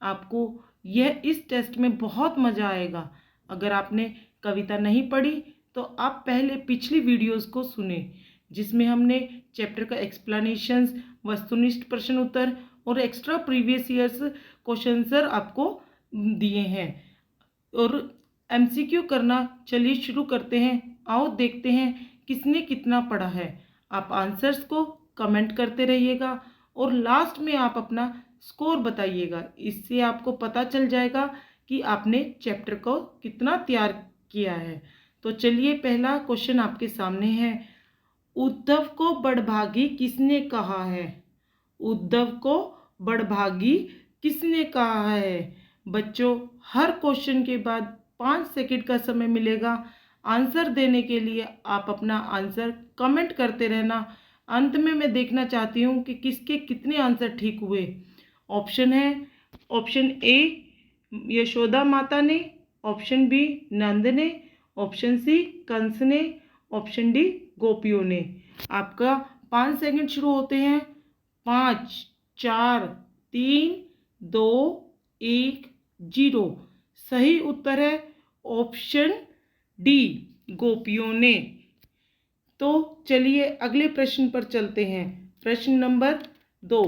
आपको यह इस टेस्ट में बहुत मज़ा आएगा। अगर आपने कविता नहीं पढ़ी तो आप पहले पिछली वीडियोस को सुने, जिसमें हमने चैप्टर का एक्सप्लेनेशंस, वस्तुनिष्ठ प्रश्न उत्तर और extra previous years question answer आपको दिए हैं। और एमसीक्यू करना चलिए शुरू करते हैं। आओ देखते हैं किसने कितना पढ़ा है। आप आंसर्स को कमेंट करते रहिएगा और लास्ट में आप अपना स्कोर बताइएगा। इससे आपको पता चल जाएगा कि आपने चैप्टर को कितना तैयार किया है। तो चलिए, पहला क्वेश्चन आपके सामने है। उद्धव को बड़भागी किसने कहा है? उद्धव को बड़भागी किसने कहा है? बच्चों, हर क्वेश्चन के बाद 5 सेकंड का समय मिलेगा आंसर देने के लिए। आप अपना आंसर कमेंट करते रहना। अंत में मैं देखना चाहती हूँ कि किसके कितने आंसर ठीक हुए। ऑप्शन है, ऑप्शन ए यशोदा माता ने, ऑप्शन बी नंद ने, ऑप्शन सी कंस ने, ऑप्शन डी गोपियों ने। आपका 5 सेकंड शुरू होते हैं। 5, 4, 3, 2, 1, 0। सही उत्तर है ऑप्शन डी, गोपियों ने। तो चलिए अगले प्रश्न पर चलते हैं। प्रश्न नंबर 2।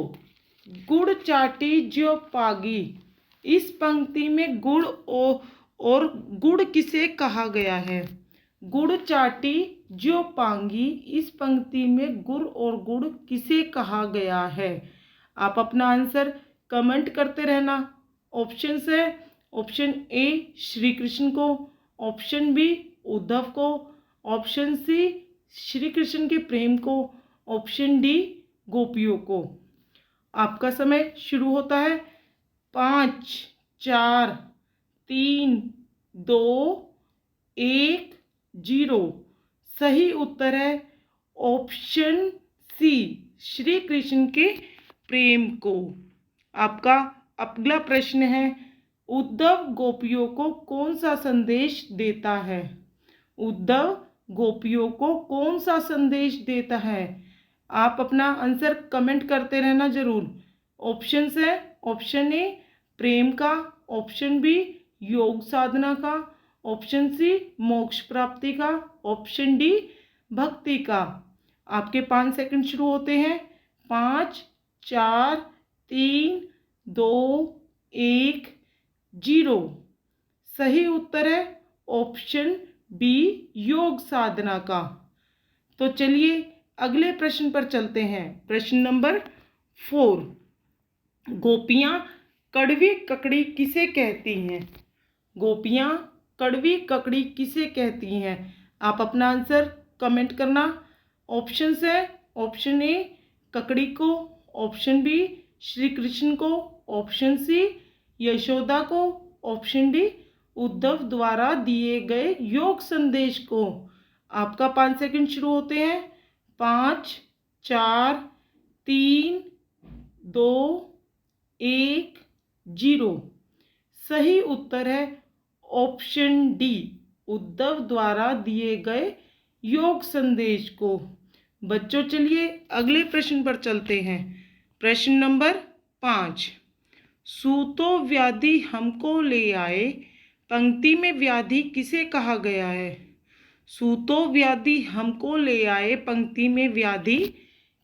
गुड़ चाटी ज्यों पागी, इस पंक्ति में गुड़ और गुड़ किसे कहा गया है? गुड़ चाटी ज्यों पांगी, इस पंक्ति में गुड़ और गुड़ किसे कहा गया है? आप अपना आंसर कमेंट करते रहना। ऑप्शन है, ऑप्शन ए श्री कृष्ण को, ऑप्शन बी उद्धव को, ऑप्शन सी श्री कृष्ण के प्रेम को, ऑप्शन डी गोपियों को। आपका समय शुरू होता है। 5, 4, 3, 2, 1, 0। सही उत्तर है ऑप्शन सी, श्री कृष्ण के प्रेम को। आपका अगला प्रश्न है। उद्धव गोपियों को कौन सा संदेश देता है? उद्धव गोपियों को कौन सा संदेश देता है? आप अपना आंसर कमेंट करते रहना जरूर। ऑप्शंस है, ऑप्शन ए प्रेम का, ऑप्शन बी योग साधना का, ऑप्शन सी मोक्ष प्राप्ति का, ऑप्शन डी भक्ति का। आपके 5 सेकंड शुरू होते हैं। 5, 4, 3, 2, 1, 0। सही उत्तर है ऑप्शन बी योग साधना का। तो चलिए अगले प्रश्न पर चलते हैं। प्रश्न नंबर 4। गोपियाँ कड़वी ककड़ी किसे कहती हैं? गोपियाँ कड़वी ककड़ी किसे कहती हैं? आप अपना आंसर कमेंट करना। ऑप्शंस है, ऑप्शन ए ककड़ी को, ऑप्शन बी श्री कृष्ण को, ऑप्शन सी यशोदा को, ऑप्शन डी उद्धव द्वारा दिए गए योग संदेश को। आपका 5 सेकंड शुरू होते हैं। 5, 4, 3, 2, 1, 0। सही उत्तर है ऑप्शन डी, उद्धव द्वारा दिए गए योग संदेश को। बच्चों, चलिए अगले प्रश्न पर चलते हैं। प्रश्न नंबर 5। सूतो व्याधि हमको ले आए, पंक्ति में व्याधि किसे कहा गया है? सूतो व्याधि हमको ले आए, पंक्ति में व्याधि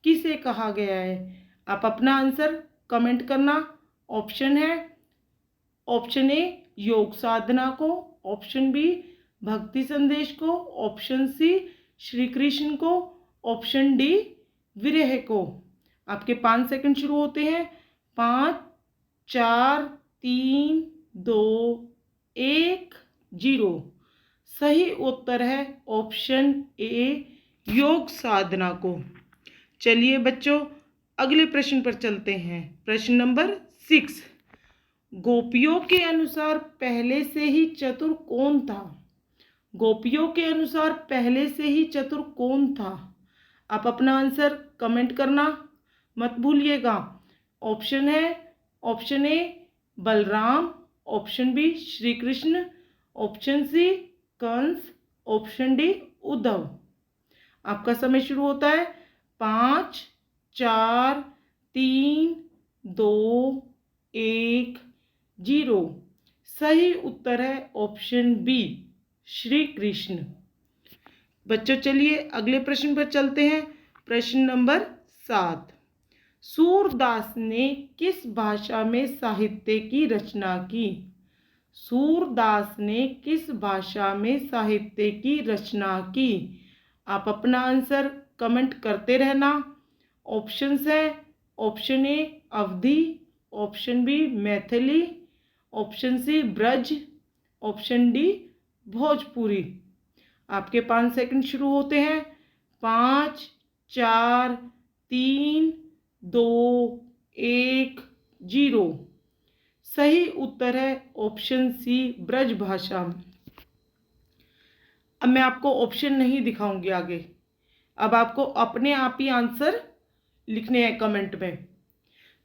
किसे कहा गया है? आप अपना आंसर कमेंट करना। ऑप्शन है, ऑप्शन ए योग साधना को, ऑप्शन बी भक्ति संदेश को, ऑप्शन सी श्री कृष्ण को, ऑप्शन डी विरह को। आपके 5 सेकंड शुरू होते हैं। 5, 4, 3, 2, 1, 0। सही उत्तर है ऑप्शन ए योग साधना को। चलिए बच्चों अगले प्रश्न पर चलते हैं। प्रश्न नंबर 6। गोपियों के अनुसार पहले से ही चतुर कौन था? गोपियों के अनुसार पहले से ही चतुर कौन था? आप अपना आंसर कमेंट करना मत भूलिएगा। ऑप्शन है, option A Balram, option B Shri Krishna, option C Kans, option D Uddhav. आपका समय शुरू होता है। 5, 4, 3, 2, 1, जीरो। सही उत्तर है ऑप्शन बी, श्री कृष्ण। बच्चों चलिए अगले प्रश्न पर चलते हैं। प्रश्न नंबर 7। सूरदास ने किस भाषा में साहित्य की रचना की? सूरदास ने किस भाषा में साहित्य की रचना की? आप अपना आंसर कमेंट करते रहना। ऑप्शंस है, option A Awadhi, option B Maithili, option C Braj, option D Bhojpuri. आपके 5 सेकंड शुरू होते हैं। 5, 4, 3, 2, 1, 0। सही उत्तर है ऑप्शन सी ब्रज भाषा। अब मैं आपको ऑप्शन नहीं दिखाऊंगी आगे, अब आपको अपने आप ही आंसर लिखने हैं कमेंट में।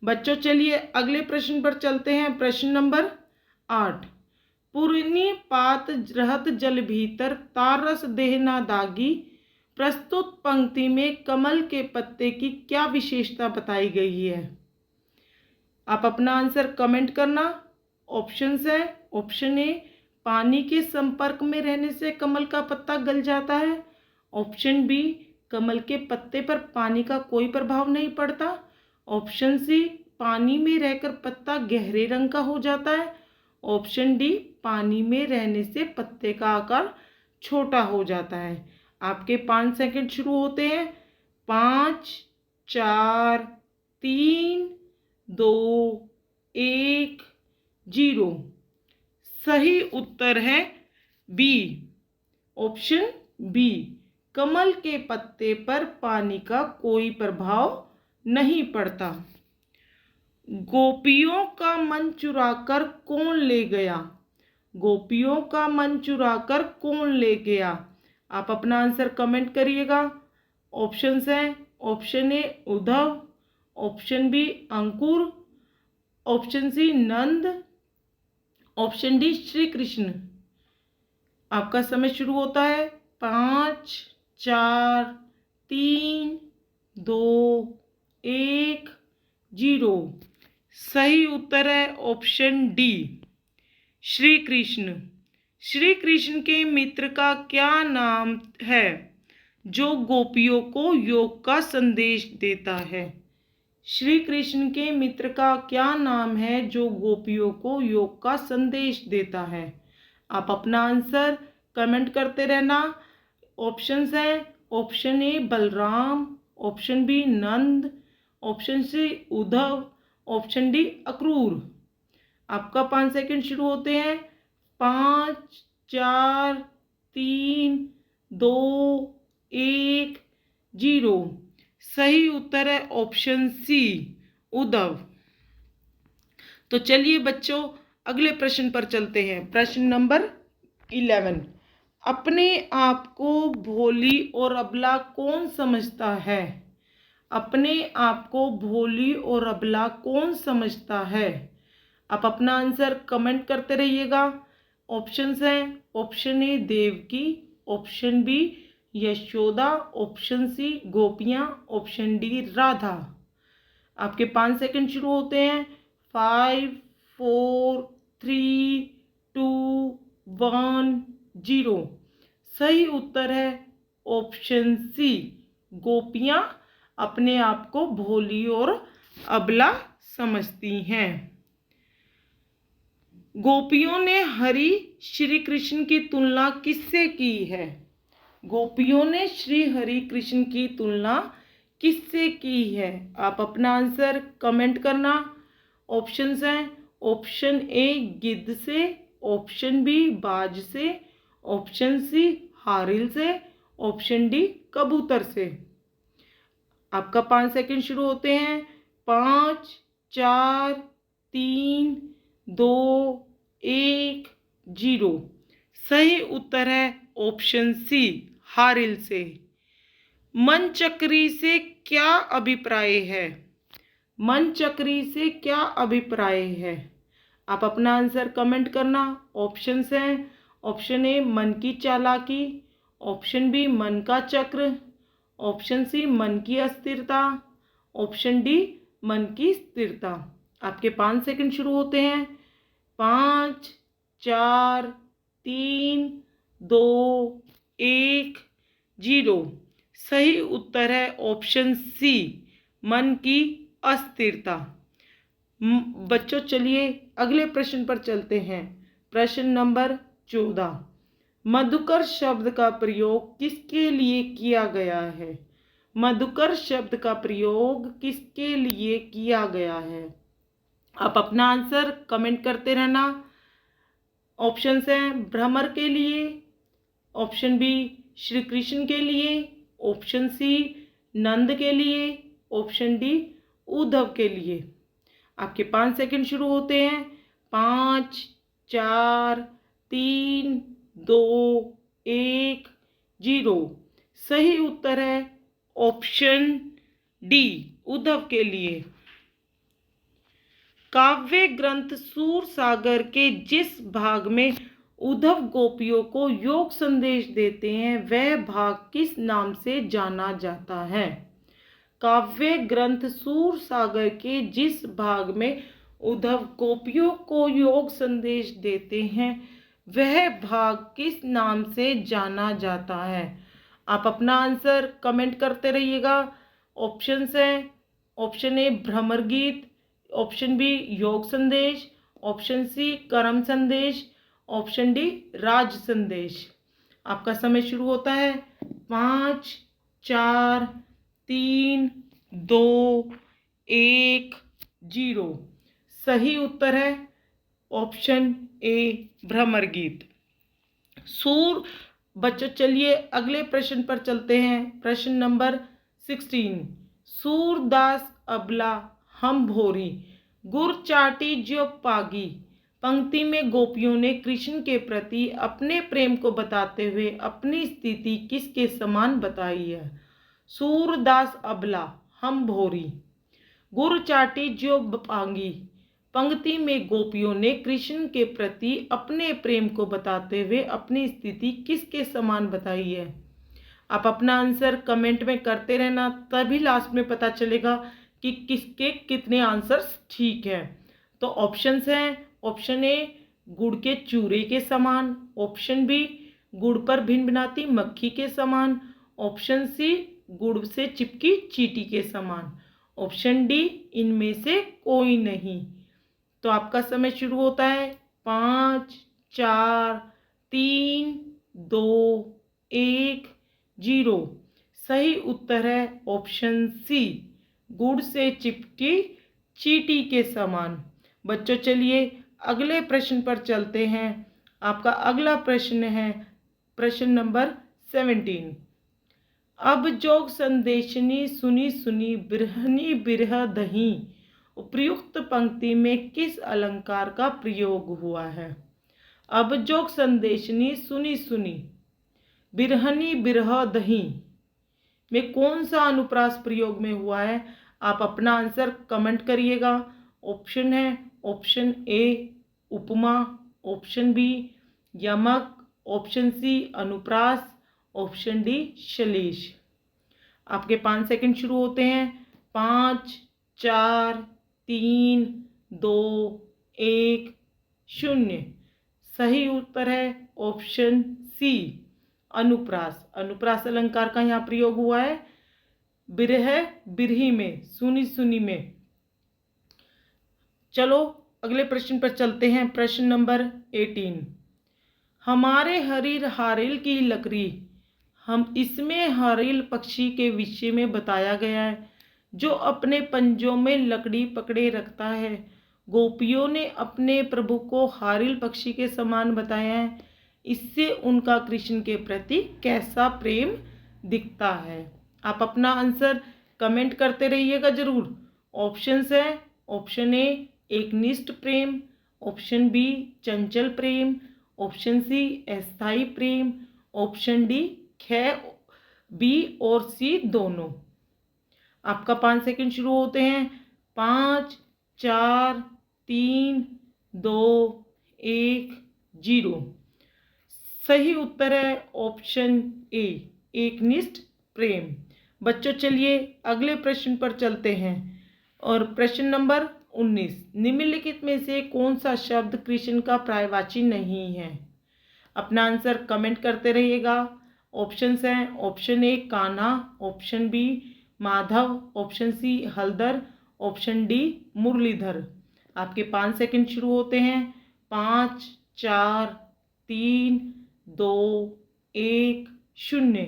बच्चों चलिए अगले प्रश्न पर चलते हैं। प्रश्न नंबर 8। पुरनी पात रहत जल भीतर तारस देह ना दागी। प्रस्तुत पंक्ति में कमल के पत्ते की क्या विशेषता बताई गई है? आप अपना आंसर कमेंट करना। ऑप्शंस है, ऑप्शन ए पानी के संपर्क में रहने से कमल का पत्ता गल जाता है, ऑप्शन बी कमल के पत्ते पर पानी का कोई प्रभाव नहीं पड़ता, ऑप्शन सी पानी में रहकर पत्ता गहरे रंग का हो जाता है, ऑप्शन डी पानी में रहने से पत्ते का आकार छोटा हो जाता है। आपके 5 सेकंड शुरू होते हैं। 5, 4, 3, 2, 1, 0। सही उत्तर है बी, ऑप्शन बी, कमल के पत्ते पर पानी का कोई प्रभाव नहीं पड़ता। गोपियों का मन चुराकर कौन ले गया? गोपियों का मन चुराकर कौन ले गया? आप अपना आंसर कमेंट करिएगा। ऑप्शंस हैं, option A Uddhav, option B Ankur, option C Nand, option D Shri Krishna. आपका समय शुरू होता है। 5, 4, 3, 2, 1, 0। सही उत्तर है ऑप्शन डी, श्री कृष्ण। श्री कृष्ण के मित्र का क्या नाम है जो गोपियों को योग का संदेश देता है? श्री कृष्ण के मित्र का क्या नाम है जो गोपियों को योग का संदेश देता है? आप अपना आंसर कमेंट करते रहना। ऑप्शंस हैं, option A Balram, option B Nand, option C Uddhav, option D Akrur. आपका 5 सेकंड शुरू होते हैं। 5, 4, 3, 2, 1, 0। सही उत्तर है ऑप्शन सी उद्धव। तो चलिए बच्चों अगले प्रश्न पर चलते हैं। प्रश्न नंबर 11। अपने आप को भोली और अबला कौन समझता है? अपने आप को भोली और अबला कौन समझता है? आप अपना आंसर कमेंट करते रहिएगा। ऑप्शंस हैं, option A Devaki, option B Yashoda, option C गोपियाँ, ऑप्शन डी राधा। आपके 5 सेकंड शुरू होते हैं। 5, 4, 3, 2, 1, 0। सही उत्तर है ऑप्शन सी गोपियाँ अपने आप को भोली और अबला समझती हैं। गोपियों ने हरि श्री कृष्ण की तुलना किससे की है? गोपियों ने श्री हरि कृष्ण की तुलना किससे की है? आप अपना आंसर कमेंट करना। ऑप्शंस हैं, ऑप्शन ए गिद्ध से, ऑप्शन बी बाज से, ऑप्शन सी हारिल से, ऑप्शन डी कबूतर से। आपका 5 सेकंड शुरू होते हैं। 5, 4, 3, 2, 1, 0। सही उत्तर है ऑप्शन सी हारिल से। मन चक्री से क्या अभिप्राय है? मन चक्री से क्या अभिप्राय है? आप अपना आंसर कमेंट करना। ऑप्शंस हैं, ऑप्शन ए मन की चालाकी, ऑप्शन बी मन का चक्र, ऑप्शन सी मन की अस्थिरता, ऑप्शन डी मन की स्थिरता। आपके 5 सेकंड शुरू होते हैं। 5 4 3 2 1 0। सही उत्तर है ऑप्शन सी, मन की अस्थिरता। बच्चों चलिए अगले प्रश्न पर चलते हैं। प्रश्न नंबर 14। मधुकर शब्द का प्रयोग किसके लिए किया गया है? मधुकर शब्द का प्रयोग किसके लिए किया गया है? आप अपना आंसर कमेंट करते रहना। ऑप्शंस हैं भ्रमर के लिए, ऑप्शन बी श्री कृष्ण के लिए, ऑप्शन सी नंद के लिए, ऑप्शन डी उद्धव के लिए। आपके 5 सेकंड शुरू होते हैं। 5 4 3 2 1 0। सही उत्तर है ऑप्शन डी, उद्धव के लिए। काव्य ग्रंथ सूरसागर के जिस भाग में उद्धव गोपियों को योग संदेश देते हैं वह भाग किस नाम से जाना जाता है? काव्य ग्रंथ सूरसागर के जिस भाग में उद्धव गोपियों को योग संदेश देते हैं वह भाग किस नाम से जाना जाता है? आप अपना आंसर कमेंट करते रहिएगा। ऑप्शंस हैं ऑप्शन ए भ्रमर गीत, ऑप्शन बी योग संदेश, ऑप्शन सी कर्म संदेश, ऑप्शन डी राज संदेश। आपका समय शुरू होता है। 5 4 3 2 1 0। सही उत्तर है ऑप्शन ए भ्रमर गीत। सूर बच्चों चलिए अगले प्रश्न पर चलते हैं। प्रश्न नंबर 16। सूरदास अबला हम भोरी गुर चाटी ज्यो पागी पंक्ति में गोपियों ने कृष्ण के प्रति अपने प्रेम को बताते हुए अपनी स्थिति किसके समान बताई है? सूरदास अबला हम भोरी गुर चाटी ज्यो पागी पंक्ति में गोपियों ने कृष्ण के प्रति अपने प्रेम को बताते हुए अपनी स्थिति किसके समान बताई है? आप अपना आंसर कमेंट में करते रहना, तभी लास्ट में पता चलेगा कि किसके कितने आंसर्स ठीक हैं। तो ऑप्शंस हैं ऑप्शन ए गुड़ के चूरे के समान, ऑप्शन बी गुड़ पर भिनभिनाती मक्खी के समान, ऑप्शन सी गुड़ से चिपकी चींटी के समान, ऑप्शन डी इनमें से कोई नहीं। तो आपका समय शुरू होता है। 5 4 3 2 1 0। सही उत्तर है ऑप्शन सी, गुड़ से चिपकी चींटी के समान। बच्चों चलिए अगले प्रश्न पर चलते हैं। आपका अगला प्रश्न है प्रश्न नंबर 17। अब जोग संदेशनी सुनी सुनी बिरहनी बिरह दही उपयुक्त पंक्ति में किस अलंकार का प्रयोग हुआ है? अब जोग संदेशनी सुनी सुनी बिरहनी बिरह दही में कौन सा अनुप्रास प्रयोग में हुआ है? आप अपना आंसर कमेंट करिएगा। ऑप्शन है ऑप्शन ए उपमा, ऑप्शन बी यमक, ऑप्शन सी अनुप्रास, ऑप्शन डी श्लेष। आपके 5 सेकंड शुरू होते हैं। 5 4 3 2 1 0। सही उत्तर है ऑप्शन सी अनुप्रास। अनुप्रास अलंकार का यहाँ प्रयोग हुआ है बिरह बिरही में, सुनी सुनी में। चलो अगले प्रश्न पर चलते हैं। प्रश्न नंबर 18। हमारे हरिर हारिल की लकड़ी हम इसमें हारिल पक्षी के विषय में बताया गया है जो अपने पंजों में लकड़ी पकड़े रखता है। गोपियों ने अपने प्रभु को हारिल पक्षी के समान बताया है। इससे उनका कृष्ण के प्रति कैसा प्रेम दिखता है? आप अपना आंसर कमेंट करते रहिएगा जरूर। ऑप्शंस है ऑप्शन ए एकनिष्ठ प्रेम, ऑप्शन बी चंचल प्रेम, ऑप्शन सी अस्थायी प्रेम, ऑप्शन डी ख बी और सी दोनों। आपका 5 सेकंड शुरू होते हैं। 5 4 3 2 1 0। सही उत्तर है ऑप्शन ए एकनिष्ठ प्रेम। बच्चों चलिए अगले प्रश्न पर चलते हैं और प्रश्न नंबर 19। निम्नलिखित में से कौन सा शब्द कृष्ण का पर्यायवाची नहीं है? अपना आंसर कमेंट करते रहिएगा। ऑप्शंस हैं, option A Kanha, option B Madhav, option C Haldhar, option D Murlidhar. आपके 5 सेकंड शुरू होते हैं। 5, 4, 3, 2, 1, 0।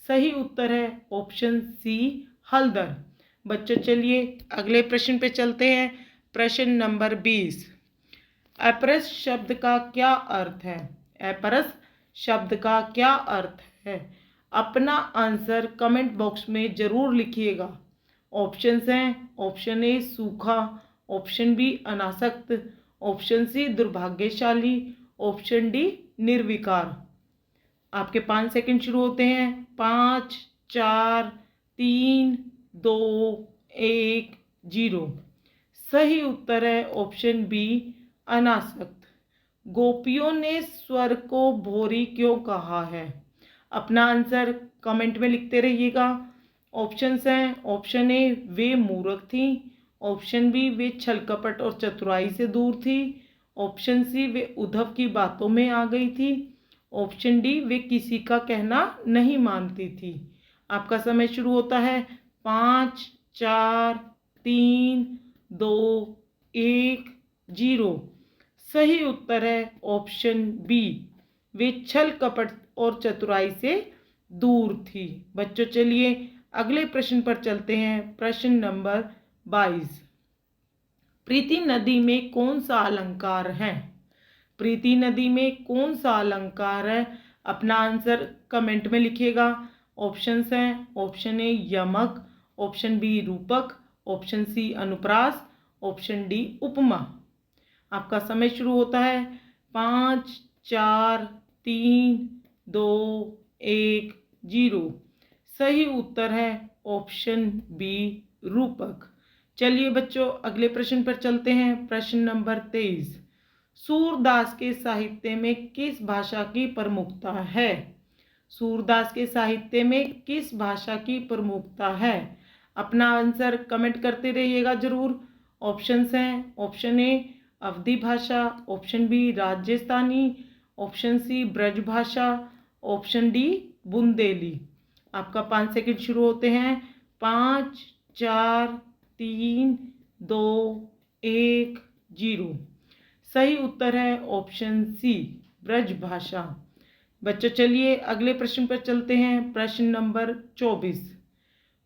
सही उत्तर है ऑप्शन सी हलधर। बच्चों चलिए अगले प्रश्न पे चलते हैं। प्रश्न नंबर 20। अपरस शब्द का क्या अर्थ है? अपरस शब्द का क्या अर्थ है? अपना आंसर कमेंट बॉक्स में जरूर लिखिएगा। ऑप्शंस हैं, ऑप्शन ए सूखा, ऑप्शन बी अनासक्त, ऑप्शन सी दुर्भाग्यशाली, ऑप्शन डी निर्विकार। आपके 5 सेकंड शुरू होते हैं। 5, 4, 3, 2, 1, 0। सही उत्तर है ऑप्शन बी अनासक्त। गोपियों ने स्वर को भोरी क्यों कहा है? अपना आंसर कमेंट में लिखते रहिएगा। ऑप्शंस हैं, ऑप्शन ए वे मूर्ख थी, ऑप्शन बी वे छल कपट और चतुराई से दूर थी, ऑप्शन सी वे उद्धव की बातों में आ गई थी, ऑप्शन डी वे किसी का कहना नहीं मानती थी। आपका समय शुरू होता है। 5, 4, 3, 2, 1, 0। सही उत्तर है ऑप्शन बी वे छल कपट और चतुराई से दूर थी। बच्चों चलिए अगले प्रश्न पर चलते हैं। प्रश्न नंबर 22। प्रीति नदी में कौन सा अलंकार है? प्रीति नदी में कौन सा अलंकार है? अपना आंसर कमेंट में लिखिएगा। ऑप्शंस हैं, ऑप्शन ए यमक, ऑप्शन बी रूपक, ऑप्शन सी अनुप्रास, ऑप्शन डी उपमा। आपका समय शुरू होता है। 5, 4, 3, 2, 1, 0। सही उत्तर है ऑप्शन बी रूपक। चलिए बच्चों अगले प्रश्न पर चलते हैं। प्रश्न नंबर 23। सूरदास के साहित्य में किस भाषा की प्रमुखता है? सूरदास के साहित्य में किस भाषा की प्रमुखता है? अपना आंसर कमेंट करते रहिएगा जरूर। ऑप्शंस हैं, ऑप्शन ए अवधी भाषा, option B Rajasthani, option C Braj भाषा, ऑप्शन डी बुंदेली। आपका 5 सेकंड शुरू होते हैं। 5, 4, 3, 2, 1, 0। सही उत्तर है ऑप्शन सी ब्रज भाषा। बच्चों चलिए अगले प्रश्न पर चलते हैं। प्रश्न नंबर 24।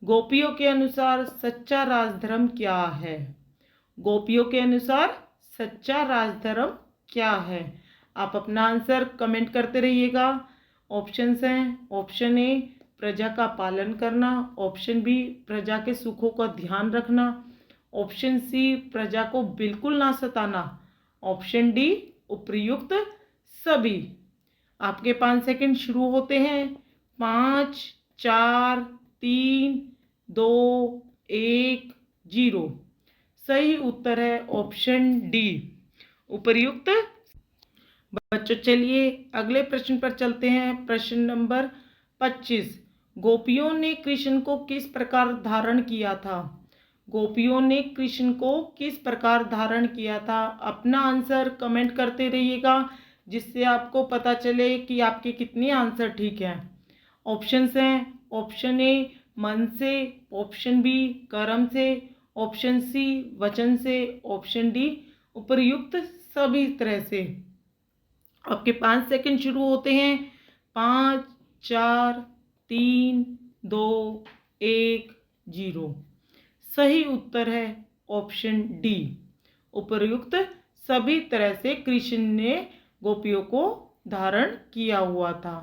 गोपियों के अनुसार सच्चा राजधर्म क्या है? गोपियों के अनुसार सच्चा राजधर्म क्या है? आप अपना आंसर कमेंट करते रहिएगा। ऑप्शंस हैं, ऑप्शन ए प्रजा का पालन करना, ऑप्शन बी प्रजा के सुखों का ध्यान रखना, ऑप्शन सी प्रजा को बिल्कुल ना सताना, ऑप्शन डी उपर्युक्त सभी। आपके 5 सेकंड शुरू होते हैं। 5, 4, 3, 2, 1, 0। सही उत्तर है ऑप्शन डी उपर्युक्त। बच्चों चलिए अगले प्रश्न पर चलते हैं। प्रश्न नंबर 25। गोपियों ने कृष्ण को किस प्रकार धारण किया था? गोपियों ने कृष्ण को किस प्रकार धारण किया था? अपना आंसर कमेंट करते रहिएगा जिससे आपको पता चले कि आपके कितने आंसर ठीक हैं। ऑप्शंस हैं, ऑप्शन ए मन से, ऑप्शन बी कर्म से, ऑप्शन सी वचन से, ऑप्शन डी उपर्युक्त सभी तरह से। आपके 5 सेकंड शुरू होते हैं। 5, 4, 3, 2, 1, 0। सही उत्तर है ऑप्शन डी उपर्युक्त सभी तरह से कृष्ण ने गोपियों को धारण किया हुआ था।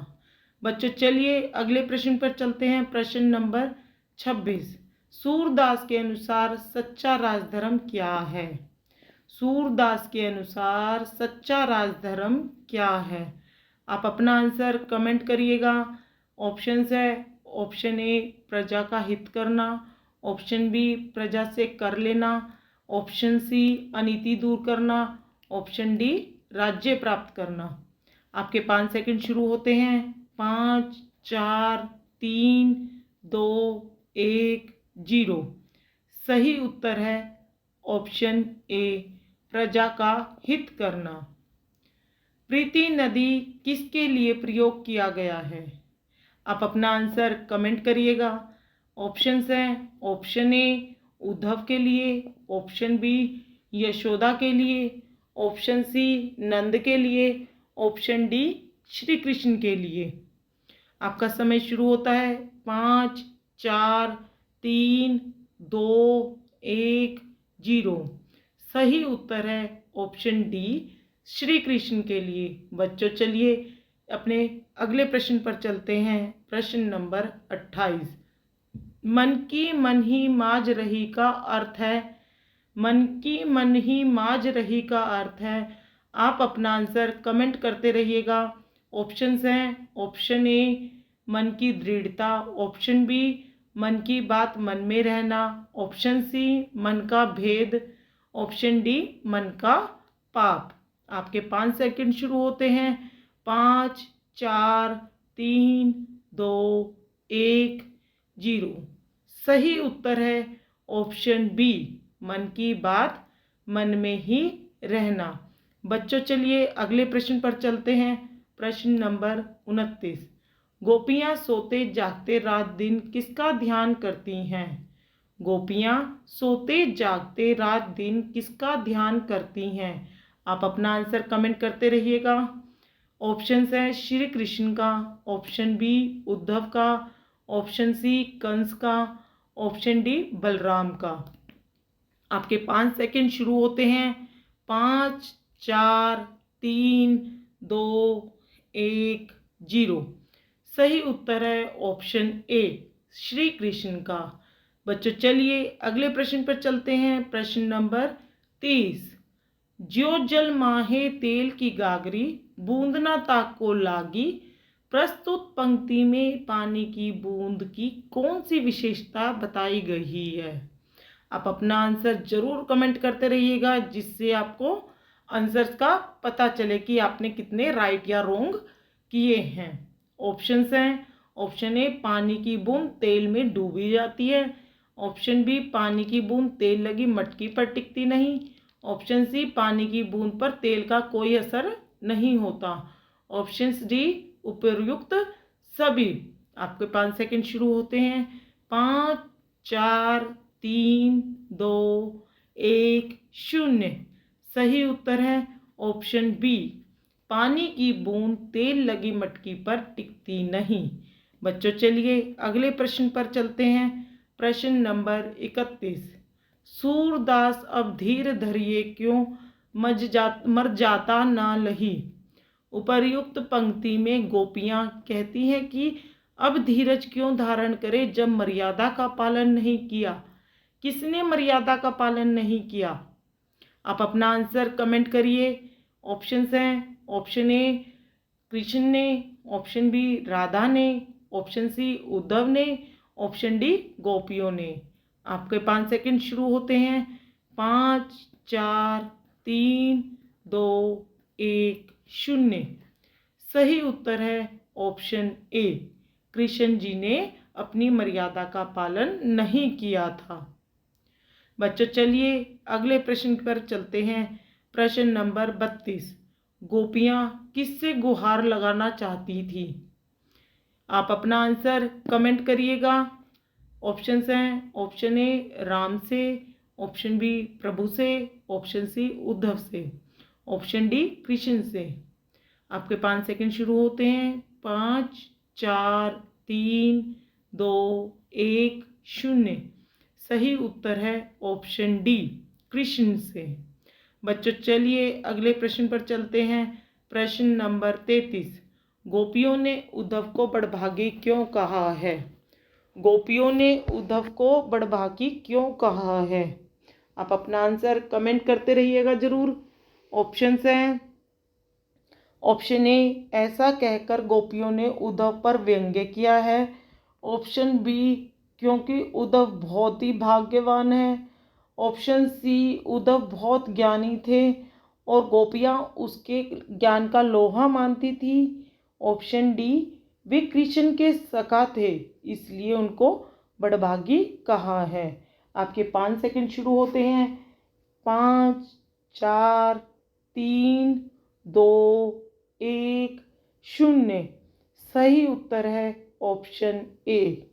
बच्चों चलिए अगले प्रश्न पर चलते हैं। प्रश्न नंबर 26। सूरदास के अनुसार सच्चा राजधर्म क्या है? सूरदास के अनुसार सच्चा राजधर्म क्या है? आप अपना आंसर कमेंट करिएगा। ऑप्शंस है, ऑप्शन ए प्रजा का हित करना, ऑप्शन बी प्रजा से कर लेना, ऑप्शन सी अनीति दूर करना, ऑप्शन डी राज्य प्राप्त करना। आपके 5 सेकंड शुरू होते हैं। 5, 4, 3, 2, 1, 0। सही उत्तर है ऑप्शन ए प्रजा का हित करना। प्रीति नदी किसके लिए प्रयोग किया गया है? आप अपना आंसर कमेंट करिएगा। ऑप्शंस हैं, ऑप्शन ए उद्धव के लिए, ऑप्शन बी यशोदा के लिए, ऑप्शन सी नंद के लिए, ऑप्शन डी श्री कृष्ण के लिए। आपका समय शुरू होता है 5 4 3 2 1 0। सही उत्तर है ऑप्शन डी श्री कृष्ण के लिए। बच्चों चलिए अपने अगले प्रश्न पर चलते हैं। प्रश्न नंबर 28। मन की मन ही माज रही का अर्थ है। मन की मन ही माज रही का अर्थ है। आप अपना आंसर कमेंट करते रहिएगा। ऑप्शंस हैं, ऑप्शन ए मन की दृढ़ता, ऑप्शन बी मन की बात मन में रहना, ऑप्शन सी मन का भेद, ऑप्शन डी मन का पाप। आपके 5 सेकंड शुरू होते हैं। 5 4 3 2 1 0। सही उत्तर है ऑप्शन बी मन की बात मन में ही रहना। बच्चों चलिए अगले प्रश्न पर चलते हैं। प्रश्न नंबर 29। गोपियाँ सोते जागते रात दिन किसका ध्यान करती हैं? गोपियाँ सोते जागते रात दिन किसका ध्यान करती हैं? आप अपना आंसर कमेंट करते रहिएगा। ऑप्शंस हैं श्री कृष्ण का, ऑप्शन बी उद्धव का, ऑप्शन सी कंस का, ऑप्शन डी बलराम का। आपके 5 सेकंड शुरू होते हैं। 5 4 3 2 1 0। सही उत्तर है ऑप्शन ए श्री कृष्ण का। बच्चों चलिए अगले प्रश्न पर चलते हैं। प्रश्न नंबर 30। ज्यो जल माहे तेल की गागरी, बूंद ना ताको लागी। प्रस्तुत पंक्ति में पानी की बूंद की कौन सी विशेषता बताई गई है? आप अपना आंसर जरूर कमेंट करते रहिएगा, जिससे आपको आंसर्स का पता चले कि आपने कितने राइट या रॉन्ग किए हैं। ऑप्शंस हैं, ऑप्शन ए पानी की बूंद तेल में डूबी जाती है, ऑप्शन बी पानी की बूंद तेल लगी मटकी पर टिकती नहीं, ऑप्शन सी पानी की बूंद पर तेल का कोई असर नहीं होता, ऑप्शन डी उपर्युक्त सभी। आपके 5 सेकंड शुरू होते हैं। 5 4 3 2 1 0। सही उत्तर है ऑप्शन बी पानी की बूंद तेल लगी मटकी पर टिकती नहीं। बच्चों चलिए अगले प्रश्न पर चलते हैं। प्रश्न नंबर 31। सूरदास अब धीर धरिए क्यों मर जाता ना लही। उपर्युक्त पंक्ति में गोपियां कहती हैं कि अब धीरज क्यों धारण करे जब मर्यादा का पालन नहीं किया। किसने मर्यादा का पालन नहीं किया? आप अपना आंसर कमेंट करिए। ऑप्शंस हैं, ऑप्शन ए कृष्ण ने, ऑप्शन बी राधा ने, ऑप्शन सी उद्धव ने, ऑप्शन डी गोपियों ने। आपके 5 सेकंड शुरू होते हैं। 5 4 3 2 1 0। सही उत्तर है ऑप्शन ए कृष्ण जी ने अपनी मर्यादा का पालन नहीं किया था। बच्चों चलिए अगले प्रश्न पर चलते हैं। प्रश्न नंबर 32। गोपियाँ किससे गुहार लगाना चाहती थी? आप अपना आंसर कमेंट करिएगा। ऑप्शंस हैं, ऑप्शन ए राम से, ऑप्शन बी प्रभु से, ऑप्शन सी उद्धव से, ऑप्शन डी कृष्ण से। आपके 5 सेकंड शुरू होते हैं। 5 4 3 2 1 0। सही उत्तर है ऑप्शन डी कृष्ण से। बच्चों चलिए अगले प्रश्न पर चलते हैं। प्रश्न नंबर 33। गोपियों ने उद्धव को बड़भागी क्यों कहा है? गोपियों ने उद्धव को बड़भागी क्यों कहा है? आप अपना आंसर कमेंट करते रहिएगा जरूर। ऑप्शंस हैं, ऑप्शन ए ऐसा कहकर गोपियों ने उद्धव पर व्यंग्य किया है, ऑप्शन बी क्योंकि उद्धव बहुत ही भाग्यवान है, ऑप्शन सी उद्धव बहुत ज्ञानी थे और गोपियाँ उसके ज्ञान का लोहा मानती थी, ऑप्शन डी वे कृष्ण के सखा थे इसलिए उनको बड़भागी कहा है। आपके 5 सेकंड शुरू होते हैं। 5 4 3 2 1 0। सही उत्तर है ऑप्शन ए।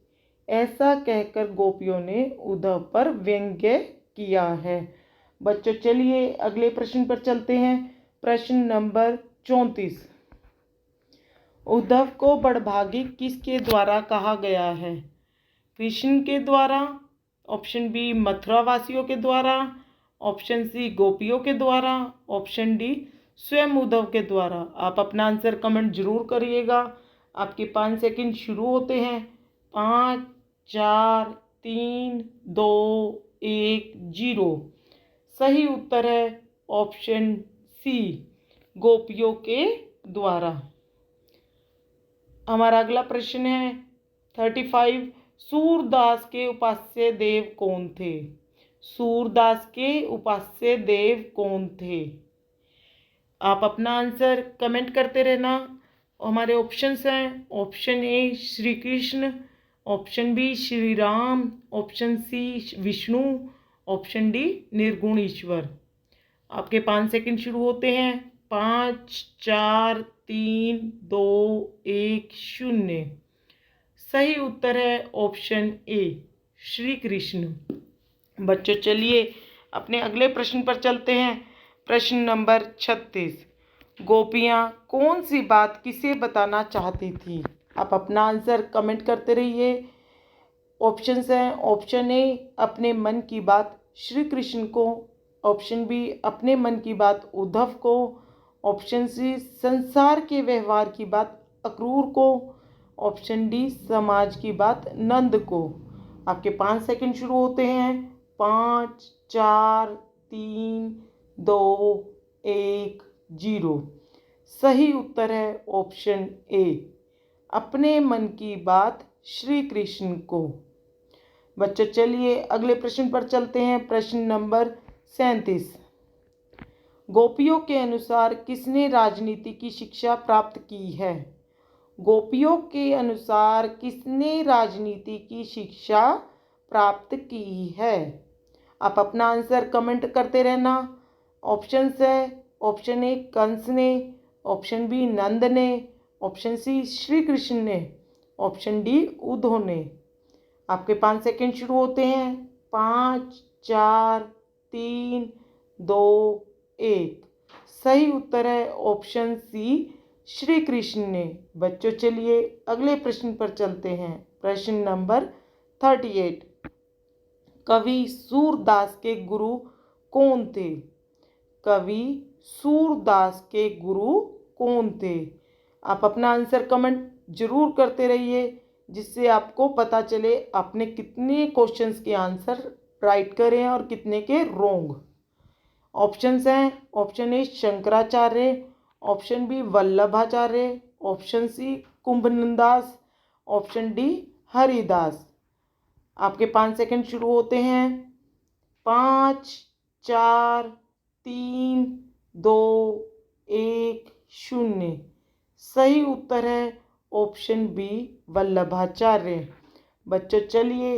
ऐसा कहकर गोपियों ने उद्धव पर व्यंग्य किया है। बच्चों चलिए अगले प्रश्न पर चलते हैं। प्रश्न नंबर 34। उद्धव को बड़भागी किसके द्वारा कहा गया है? कृष्ण के द्वारा, ऑप्शन बी मथुरा वासियों के द्वारा, ऑप्शन सी गोपियों के द्वारा, ऑप्शन डी स्वयं उद्धव के द्वारा। आप अपना आंसर कमेंट जरूर करिएगा। आपके 5 सेकंड शुरू होते हैं। 5 4 3 2 1 0। सही उत्तर है ऑप्शन सी गोपियों के द्वारा। हमारा अगला प्रश्न है 35। सूरदास के उपास्य देव कौन थे? सूरदास के उपास्य देव कौन थे? आप अपना आंसर कमेंट करते रहना। हमारे ऑप्शंस हैं option A Shri Krishna, option B Shri Ram, option C Vishnu, option D निर्गुण ईश्वर। आपके 5 सेकंड शुरू होते हैं। 5 4 3 2 1 0। सही उत्तर है ऑप्शन ए श्री कृष्ण। बच्चों चलिए अपने अगले प्रश्न पर चलते हैं। प्रश्न नंबर 36। गोपियाँ कौन सी बात किसे बताना चाहती थी? आप अपना आंसर कमेंट करते रहिए। ऑप्शंस हैं ऑप्शन ए अपने मन की बात श्री कृष्ण को, ऑप्शन बी अपने मन की बात उद्धव को, ऑप्शन सी संसार के व्यवहार की बात अक्रूर को, ऑप्शन डी समाज की बात नंद को। आपके 5 सेकंड शुरू होते हैं। 5 4 3 2 1 0। सही उत्तर है ऑप्शन ए अपने मन की बात श्री कृष्ण को। बच्चों चलिए अगले प्रश्न पर चलते हैं। प्रश्न नंबर 37। गोपियों के अनुसार किसने राजनीति की शिक्षा प्राप्त की है? गोपियों के अनुसार किसने राजनीति की शिक्षा प्राप्त की है? आप अपना आंसर कमेंट करते रहना। ऑप्शंस है ऑप्शन ए कंस ने, ऑप्शन बी नंद ने, ऑप्शन सी श्री कृष्ण ने, ऑप्शन डी उद्धव ने। आपके 5 सेकंड शुरू होते हैं। 5 4 3 2 1। सही उत्तर है ऑप्शन सी श्री कृष्ण ने। बच्चों चलिए अगले प्रश्न पर चलते हैं। प्रश्न नंबर 38। कवि सूरदास के गुरु कौन थे? कवि सूरदास के गुरु कौन थे? आप अपना आंसर कमेंट जरूर करते रहिए, जिससे आपको पता चले आपने कितने क्वेश्चंस के आंसर राइट करे हैं और कितने के रोंग। ऑप्शंस हैं option A Shankaracharya, option B Vallabhacharya, option C Kumbhandas, option D Haridas. आपके 5 सेकंड शुरू होते हैं। 5 4 3 2 1 0। सही उत्तर है ऑप्शन बी वल्लभाचार्य। बच्चों चलिए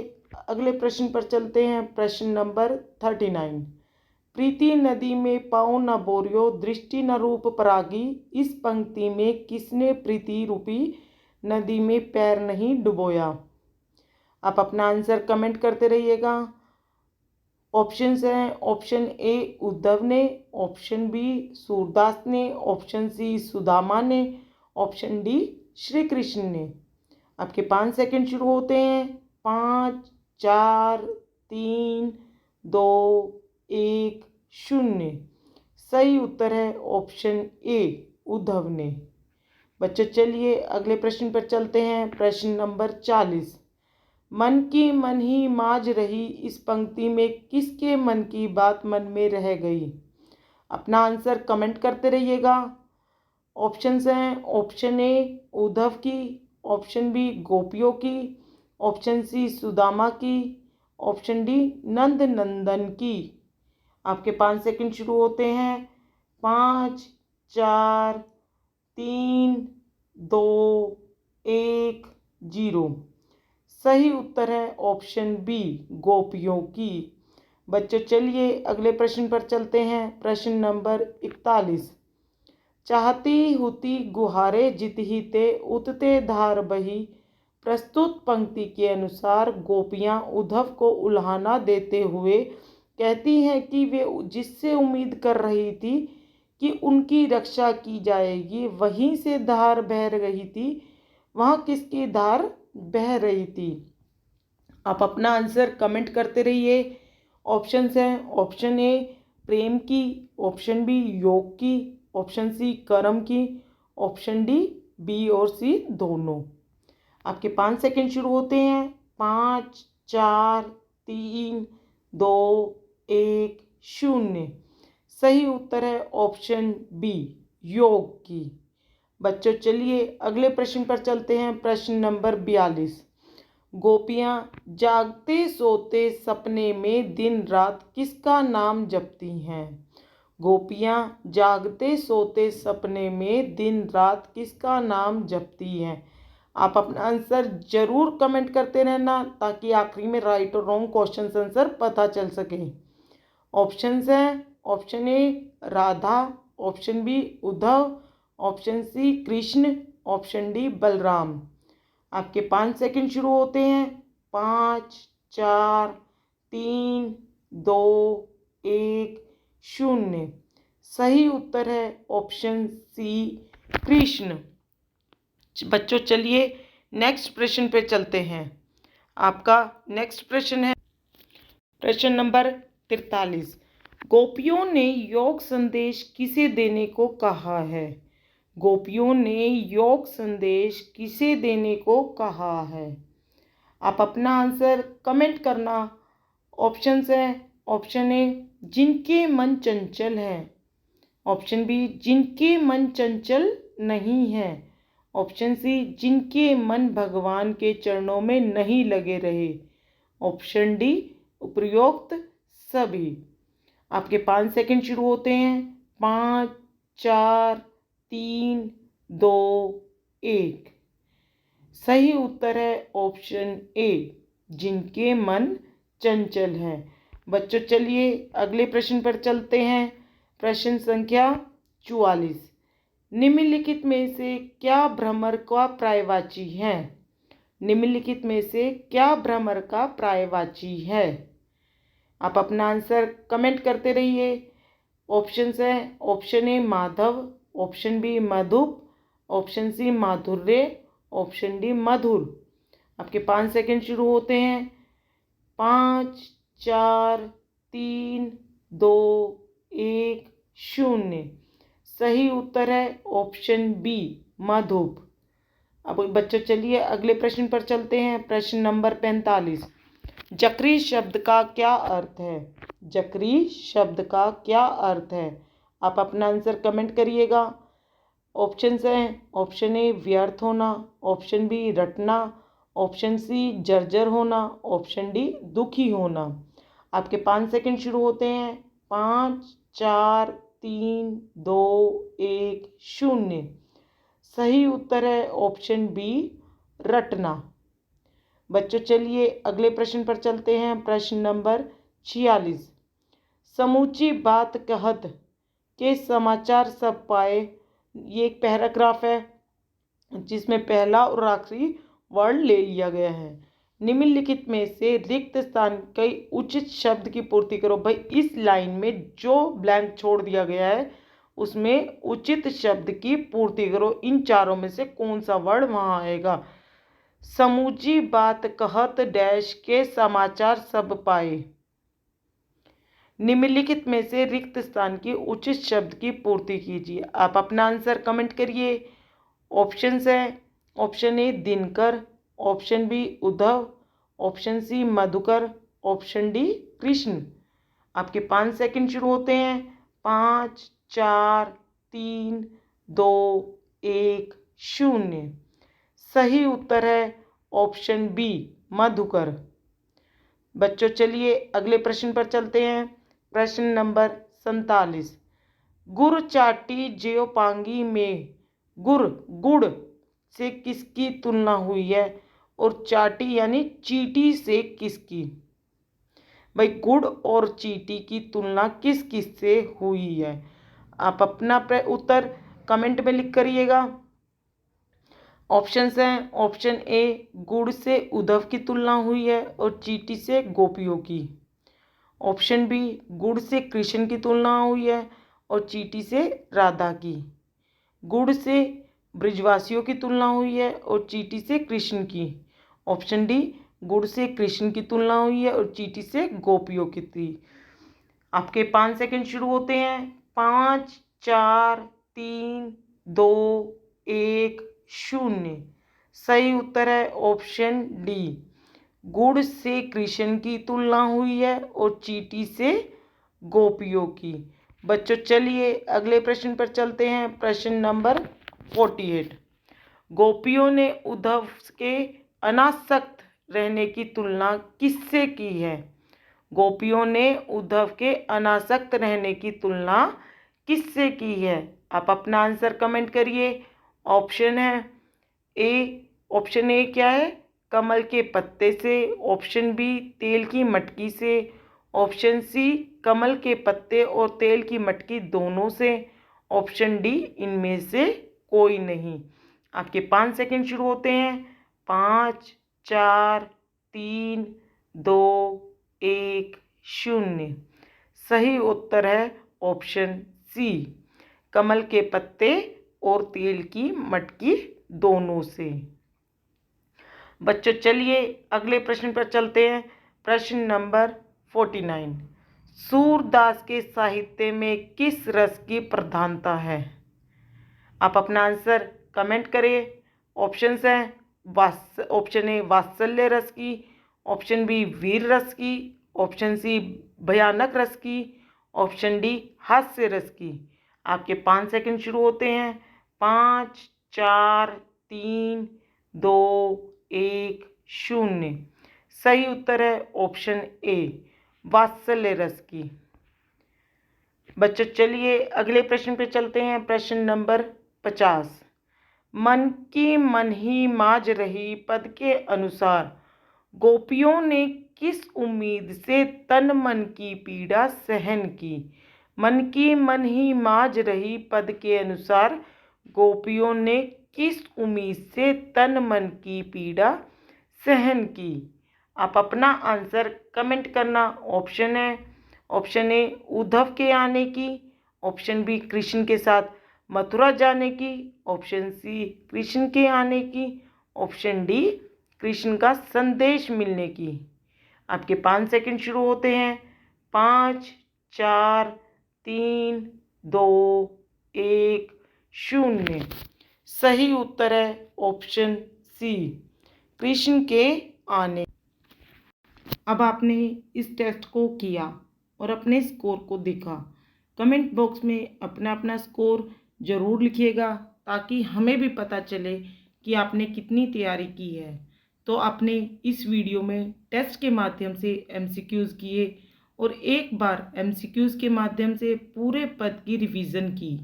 अगले प्रश्न पर चलते हैं। प्रश्न नंबर 39। प्रीति नदी में पाँव न बोरियो दृष्टि न रूप परागी। इस पंक्ति में किसने प्रीति रूपी नदी में पैर नहीं डुबोया? आप अपना आंसर कमेंट करते रहिएगा। ऑप्शंस हैं ऑप्शन ए उद्धव ने, ऑप्शन बी सूरदास ने, ऑप्शन सी सुदामा ने, ऑप्शन डी श्री कृष्ण ने। आपके 5 सेकंड शुरू होते हैं। 5 4 3 2 1 0। सही उत्तर है ऑप्शन ए उद्धव ने। बच्चों चलिए अगले प्रश्न पर चलते हैं। प्रश्न नंबर 40। मन की मन ही माज रही। इस पंक्ति में किसके मन की बात मन में रह गई? अपना आंसर कमेंट करते रहिएगा। ऑप्शंस हैं ऑप्शन ए उद्धव की, ऑप्शन बी गोपियों की, ऑप्शन सी सुदामा की, ऑप्शन डी नंद नंदन की। आपके 5 सेकंड शुरू होते हैं। 5 4 3 2 1 0। सही उत्तर है ऑप्शन बी गोपियों की। बच्चों चलिए अगले प्रश्न पर चलते हैं। प्रश्न नंबर 41। चाहती हुती गुहारे जितही ते उतते धार बही। प्रस्तुत पंक्ति के अनुसार गोपियां उद्धव को उल्हाना देते हुए कहती हैं कि वे जिससे उम्मीद कर रही थी कि उनकी रक्षा की जाएगी वहीं से धार बह रही थी, वहाँ किसकी धार बह रही थी? आप अपना आंसर कमेंट करते रहिए। ऑप्शंस हैं, ऑप्शन ए प्रेम की, ऑप्शन बी योग की, ऑप्शन सी कर्म की, ऑप्शन डी बी और सी दोनों। आपके 5 सेकंड शुरू होते हैं। 5, 4, 3, 2, 1, 0। सही उत्तर है ऑप्शन बी योग की। बच्चों चलिए अगले प्रश्न पर चलते हैं। प्रश्न नंबर 42। गोपियां जागते सोते सपने में दिन रात किसका नाम जपती हैं? गोपियां जागते सोते सपने में दिन रात किसका नाम जपती हैं? आप अपना आंसर जरूर कमेंट करते रहना ताकि आखिरी में राइट और रॉन्ग क्वेश्चन आंसर पता चल सके। ऑप्शंस हैं, option A Radha, option B Uddhav, option C Krishna, option D Balram. आपके 5 सेकंड शुरू होते हैं। 5, 4, 3, 2, 1, 0। सही उत्तर है ऑप्शन सी कृष्ण। बच्चों चलिए नेक्स्ट प्रश्न पे चलते हैं। आपका नेक्स्ट प्रश्न है प्रश्न नंबर 43। गोपियों ने योग संदेश किसे देने को कहा है? गोपियों ने योग संदेश किसे देने को कहा है? आप अपना आंसर कमेंट करना। ऑप्शंस हैं, ऑप्शन ए जिनके मन चंचल है, ऑप्शन बी जिनके मन चंचल नहीं है, ऑप्शन सी जिनके मन भगवान के चरणों में नहीं लगे रहे, ऑप्शन डी उपरोक्त सभी। आपके 5 सेकंड शुरू होते हैं। 5, 4, 3, 2, 1। सही उत्तर है ऑप्शन ए जिनके मन चंचल हैं। बच्चों चलिए अगले प्रश्न पर चलते हैं। प्रश्न संख्या 44। निम्नलिखित में से क्या भ्रमर का पर्यायवाची है? निम्नलिखित में से क्या भ्रमर का पर्यायवाची है? आप अपना आंसर कमेंट करते रहिए। ऑप्शंस हैं, option A Madhav, option B मधुप, ऑप्शन सी माधुर्य, ऑप्शन डी मधुर। आपके 5 सेकंड शुरू होते हैं। 5, 4, 3, 2, 1, 0। सही उत्तर है ऑप्शन बी मधुप। अब बच्चों चलिए अगले प्रश्न पर चलते हैं। प्रश्न नंबर 45। जकरी शब्द का क्या अर्थ है? जकरी शब्द का क्या अर्थ है? आप अपना आंसर कमेंट करिएगा। ऑप्शंस हैं, ऑप्शन ए व्यर्थ होना, ऑप्शन बी रटना, ऑप्शन सी जर्जर होना, ऑप्शन डी दुखी होना। आपके 5 सेकंड शुरू होते हैं। 5, 4, 3, 2, 1, 0। सही उत्तर है ऑप्शन बी रटना। बच्चों चलिए अगले प्रश्न पर चलते हैं। प्रश्न नंबर 46। समूची बात कहत के समाचार सब पाए। ये एक पैराग्राफ है जिसमें पहला और आखिरी वर्ड ले लिया गया है। निम्नलिखित में से रिक्त स्थान कई उचित शब्द की पूर्ति करो। भाई इस लाइन में जो ब्लैंक छोड़ दिया गया है उसमें उचित शब्द की पूर्ति करो। इन चारों में से कौन सा वर्ड वहाँ आएगा? समूची बात कहत डैश के समाचार सब पाए। निम्नलिखित में से रिक्त स्थान की उचित शब्द की पूर्ति कीजिए। आप अपना आंसर कमेंट करिए। ऑप्शंस हैं, ऑप्शन ए दिनकर, option B Uddhav, option C मधुकर, ऑप्शन डी कृष्ण। आपके 5 सेकंड शुरू होते हैं। 5, 4, 3, 2, 1, 0। सही उत्तर है ऑप्शन बी मधुकर। बच्चों चलिए अगले प्रश्न पर चलते हैं। प्रश्न नंबर 47। गुड़ चाटी ज्यो पांगी में गुड़ से किसकी तुलना हुई है और चाटी यानी चीटी से किसकी? भाई गुड़ और चींटी की तुलना किस किस से हुई है। आप अपना उत्तर कमेंट में लिख करिएगा। ऑप्शंस हैं, ऑप्शन ए गुड़ से उद्धव की तुलना हुई है और चींटी से गोपियों की। ऑप्शन बी गुड़ से कृष्ण की तुलना हुई है और चींटी से राधा की। गुड़ से ब्रिजवासियों की तुलना हुई है और चींटी से कृष्ण की। ऑप्शन डी गुड़ से कृष्ण की तुलना हुई है और चींटी से गोपियों की थी। आपके 5 सेकंड शुरू होते हैं। 5 4 3 2 1 0। सही उत्तर है ऑप्शन डी, गुड़ से कृष्ण की तुलना हुई है और चींटी से गोपियों की। बच्चों चलिए अगले प्रश्न पर चलते हैं। प्रश्न नंबर 48। गोपियों ने उद्धव के अनासक्त रहने की तुलना किससे की है। गोपियों ने उद्धव के अनासक्त रहने की तुलना किससे की है। आप अपना आंसर कमेंट करिए। ऑप्शन है ए, ऑप्शन ए क्या है, कमल के पत्ते से। ऑप्शन बी तेल की मटकी से। ऑप्शन सी कमल के पत्ते और तेल की मटकी दोनों से। ऑप्शन डी इनमें से कोई नहीं। आपके 5 सेकंड शुरू होते हैं। 5 4 3 2 1 0। सही उत्तर है ऑप्शन सी, कमल के पत्ते और तेल की मटकी दोनों से। बच्चों चलिए अगले प्रश्न पर चलते हैं। प्रश्न नंबर 49। सूरदास के साहित्य में किस रस की प्रधानता है। आप अपना आंसर कमेंट करें। ऑप्शंस हैं ऑप्शन ए वात्सल्य रस की। ऑप्शन बी वीर रस की। ऑप्शन सी भयानक रस की। ऑप्शन डी हास्य रस की। आपके 5 सेकंड शुरू होते हैं। 5 4 3 2 1 0। सही उत्तर है ऑप्शन ए, वात्सल्य रस की। बच्चों चलिए अगले प्रश्न पे चलते हैं। प्रश्न नंबर 50। मन की मन ही माज रही पद के अनुसार गोपियों ने किस उम्मीद से तन मन की पीड़ा सहन की। मन की मन ही माज रही पद के अनुसार गोपियों ने किस उम्मीद से तन मन की पीड़ा सहन की। आप अपना आंसर कमेंट करना। ऑप्शन है, ऑप्शन ए उद्धव के आने की। ऑप्शन बी कृष्ण के साथ मथुरा जाने की। ऑप्शन सी कृष्ण के आने की। ऑप्शन डी कृष्ण का संदेश मिलने की। आपके 5 सेकंड शुरू होते हैं। 5 4 3 2 1 0। सही उत्तर है ऑप्शन सी, कृष्ण के आने। अब आपने इस टेस्ट को किया और अपने स्कोर को देखा। कमेंट बॉक्स में अपना अपना स्कोर ज़रूर लिखिएगा ताकि हमें भी पता चले कि आपने कितनी तैयारी की है। तो आपने इस वीडियो में टेस्ट के माध्यम से एमसीक्यूज़ किए और एक बार एमसीक्यूज़ के माध्यम से पूरे पद की रिवीजन की।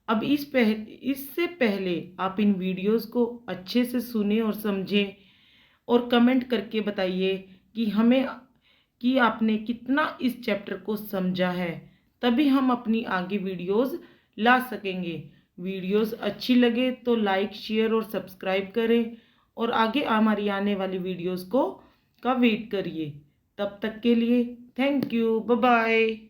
अब इससे पहले आप इन वीडियोस को अच्छे से सुने और समझें और कमेंट करके बताइए कि आपने कितना इस चैप्टर को समझा है। तभी हम अपनी आगे वीडियोस ला सकेंगे। वीडियोस अच्छी लगे तो लाइक शेयर और सब्सक्राइब करें और आगे हमारी आने वाली वीडियोस का वेट करिए। तब तक के लिए थैंक यू, बाय बाय।